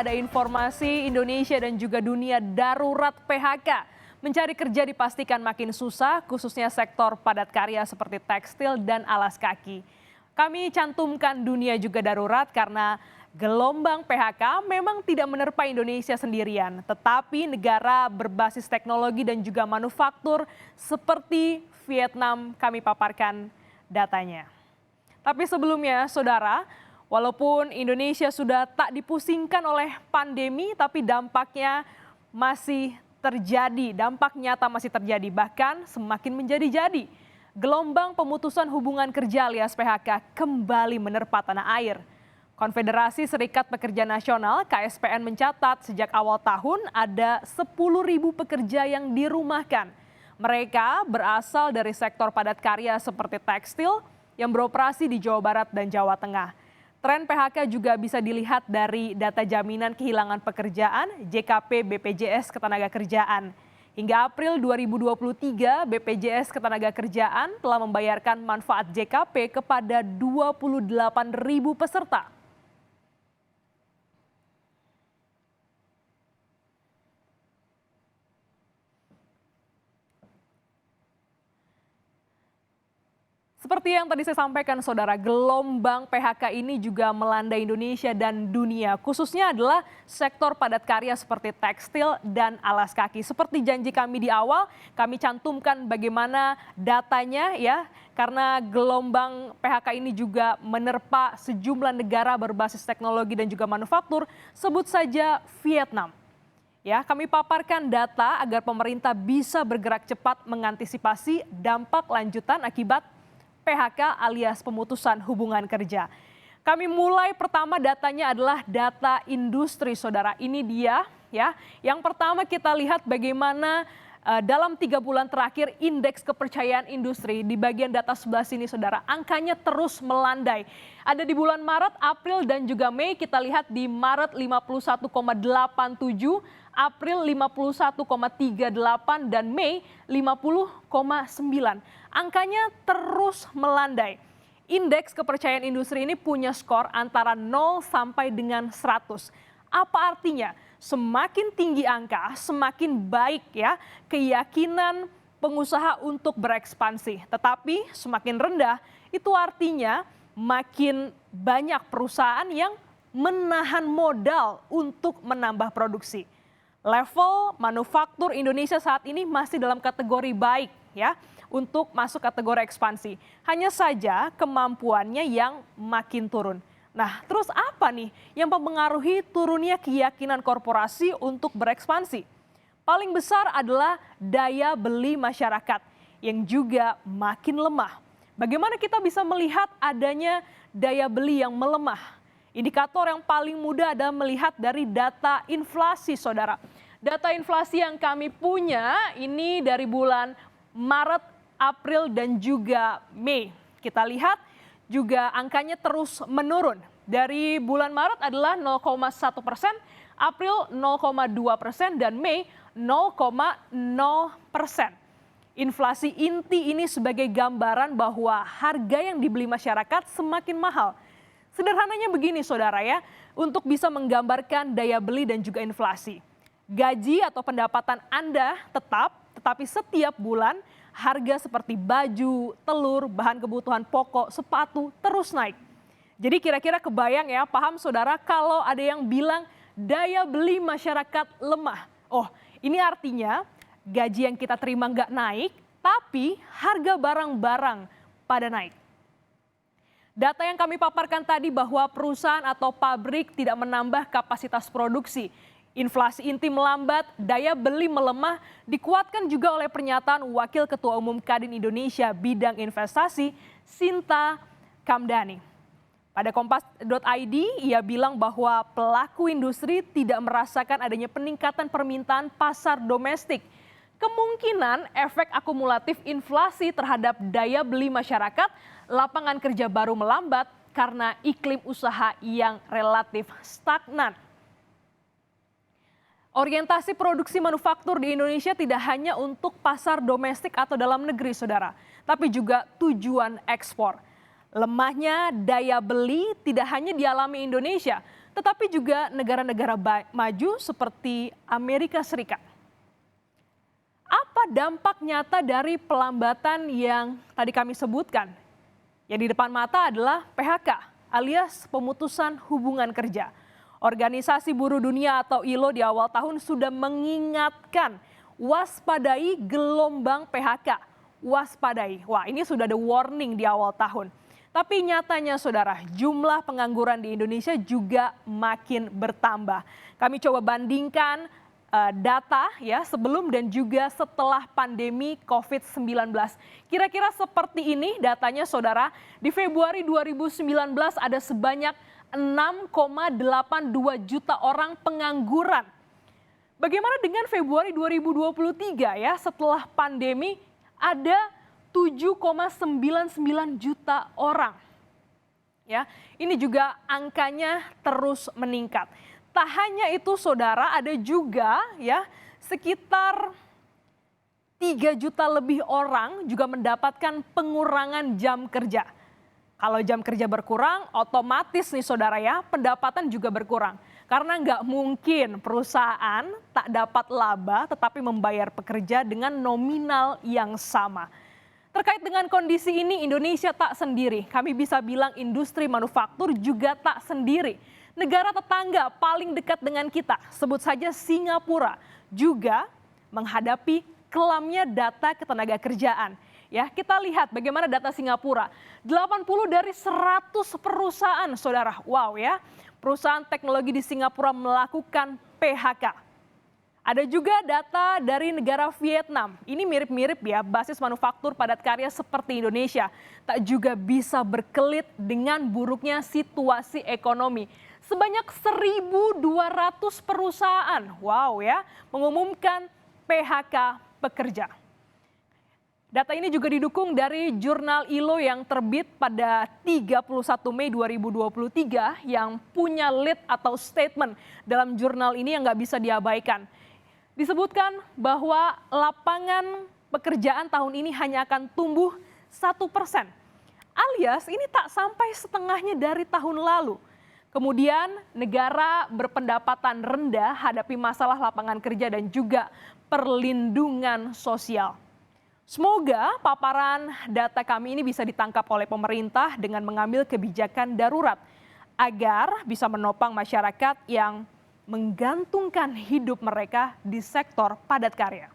ada informasi Indonesia dan juga dunia darurat PHK. Mencari kerja dipastikan makin susah, khususnya sektor padat karya seperti tekstil dan alas kaki. Kami cantumkan dunia juga darurat karena gelombang PHK memang tidak menerpa Indonesia sendirian, tetapi negara berbasis teknologi dan juga manufaktur seperti Vietnam kami paparkan datanya. Tapi sebelumnya, saudara, walaupun Indonesia sudah tak dipusingkan oleh pandemi, tapi dampaknya masih terjadi, dampak nyata masih terjadi, bahkan semakin menjadi-jadi. Gelombang pemutusan hubungan kerja alias PHK kembali menerpa tanah air. Konfederasi Serikat Pekerja Nasional KSPN mencatat sejak awal tahun ada 10.000 pekerja yang dirumahkan. Mereka berasal dari sektor padat karya seperti tekstil yang beroperasi di Jawa Barat dan Jawa Tengah. Tren PHK juga bisa dilihat dari data jaminan kehilangan pekerjaan JKP BPJS Ketenagakerjaan. Hingga April 2023, BPJS Ketenagakerjaan telah membayarkan manfaat JKP kepada 28.000 peserta. Seperti yang tadi saya sampaikan, saudara, gelombang PHK ini juga melanda Indonesia dan dunia. Khususnya adalah sektor padat karya seperti tekstil dan alas kaki. Seperti janji kami di awal, kami cantumkan bagaimana datanya ya. Karena gelombang PHK ini juga menerpa sejumlah negara berbasis teknologi dan juga manufaktur. Sebut saja Vietnam. Ya, kami paparkan data agar pemerintah bisa bergerak cepat mengantisipasi dampak lanjutan akibat PHK alias pemutusan hubungan kerja. Kami mulai pertama datanya adalah data industri, saudara. Ini dia ya. Yang pertama kita lihat bagaimana dalam 3 bulan terakhir indeks kepercayaan industri di bagian data sebelah sini, saudara. Angkanya terus melandai. Ada di bulan Maret, April dan juga Mei. Kita lihat di Maret 51,87, April 51,38 dan Mei 50,9. Angkanya terus melandai. Indeks kepercayaan industri ini punya skor antara 0 sampai dengan 100. Apa artinya? Semakin tinggi angka, semakin baik ya keyakinan pengusaha untuk berekspansi. Tetapi semakin rendah, itu artinya makin banyak perusahaan yang menahan modal untuk menambah produksi. Level manufaktur Indonesia saat ini masih dalam kategori baik ya untuk masuk kategori ekspansi. Hanya saja kemampuannya yang makin turun. Nah, terus apa nih yang mempengaruhi turunnya keyakinan korporasi untuk berekspansi? Paling besar adalah daya beli masyarakat yang juga makin lemah. Bagaimana kita bisa melihat adanya daya beli yang melemah? Indikator yang paling mudah adalah melihat dari data inflasi, saudara. Data inflasi yang kami punya ini dari bulan Maret, April dan juga Mei. Kita lihat juga angkanya terus menurun. Dari bulan Maret adalah 0,1%, April 0,2% dan Mei 0,0%. Inflasi inti ini sebagai gambaran bahwa harga yang dibeli masyarakat semakin mahal. Sederhananya begini, saudara ya, untuk bisa menggambarkan daya beli dan juga inflasi. Gaji atau pendapatan Anda tetap, tetapi setiap bulan harga seperti baju, telur, bahan kebutuhan pokok, sepatu terus naik. Jadi kira-kira kebayang ya, paham saudara kalau ada yang bilang daya beli masyarakat lemah. Oh, ini artinya gaji yang kita terima nggak naik, tapi harga barang-barang pada naik. Data yang kami paparkan tadi bahwa perusahaan atau pabrik tidak menambah kapasitas produksi. Inflasi inti melambat, daya beli melemah, dikuatkan juga oleh pernyataan Wakil Ketua Umum Kadin Indonesia Bidang Investasi, Sinta Kamdani. Pada Kompas.id, ia bilang bahwa pelaku industri tidak merasakan adanya peningkatan permintaan pasar domestik. Kemungkinan efek akumulatif inflasi terhadap daya beli masyarakat, lapangan kerja baru melambat karena iklim usaha yang relatif stagnan. Orientasi produksi manufaktur di Indonesia tidak hanya untuk pasar domestik atau dalam negeri, saudara, tapi juga tujuan ekspor. Lemahnya daya beli tidak hanya dialami Indonesia, tetapi juga negara-negara maju seperti Amerika Serikat. Apa dampak nyata dari pelambatan yang tadi kami sebutkan? Yang di depan mata adalah PHK alias pemutusan hubungan kerja. Organisasi Buruh Dunia atau ILO di awal tahun sudah mengingatkan waspadai gelombang PHK. Waspadai. Wah, ini sudah ada warning di awal tahun. Tapi nyatanya saudara, jumlah pengangguran di Indonesia juga makin bertambah. Kami coba bandingkan data ya sebelum dan juga setelah pandemi COVID-19. Kira-kira seperti ini datanya saudara, di Februari 2019 ada sebanyak 6,82 juta orang pengangguran. Bagaimana dengan Februari 2023 ya, setelah pandemi ada 7,99 juta orang. Ya, ini juga angkanya terus meningkat. Tak hanya itu saudara, ada juga ya sekitar 3 juta lebih orang juga mendapatkan pengurangan jam kerja. Kalau jam kerja berkurang, otomatis nih saudara ya, pendapatan juga berkurang. Karena nggak mungkin perusahaan tak dapat laba tetapi membayar pekerja dengan nominal yang sama. Terkait dengan kondisi ini, Indonesia tak sendiri. Kami bisa bilang industri manufaktur juga tak sendiri. Negara tetangga paling dekat dengan kita, sebut saja Singapura, juga menghadapi kelamnya data ketenaga kerjaan. Ya, kita lihat bagaimana data Singapura. 80 dari 100 perusahaan, saudara. Wow ya, perusahaan teknologi di Singapura melakukan PHK. Ada juga data dari negara Vietnam. Ini mirip-mirip ya, basis manufaktur padat karya seperti Indonesia. Tak juga bisa berkelit dengan buruknya situasi ekonomi. Sebanyak 1.200 perusahaan, wow ya, mengumumkan PHK pekerja. Data ini juga didukung dari jurnal ILO yang terbit pada 31 Mei 2023 yang punya lead atau statement dalam jurnal ini yang nggak bisa diabaikan. Disebutkan bahwa lapangan pekerjaan tahun ini hanya akan tumbuh 1%. Alias ini tak sampai setengahnya dari tahun lalu. Kemudian negara berpendapatan rendah hadapi masalah lapangan kerja dan juga perlindungan sosial. Semoga paparan data kami ini bisa ditangkap oleh pemerintah dengan mengambil kebijakan darurat agar bisa menopang masyarakat yang menggantungkan hidup mereka di sektor padat karya.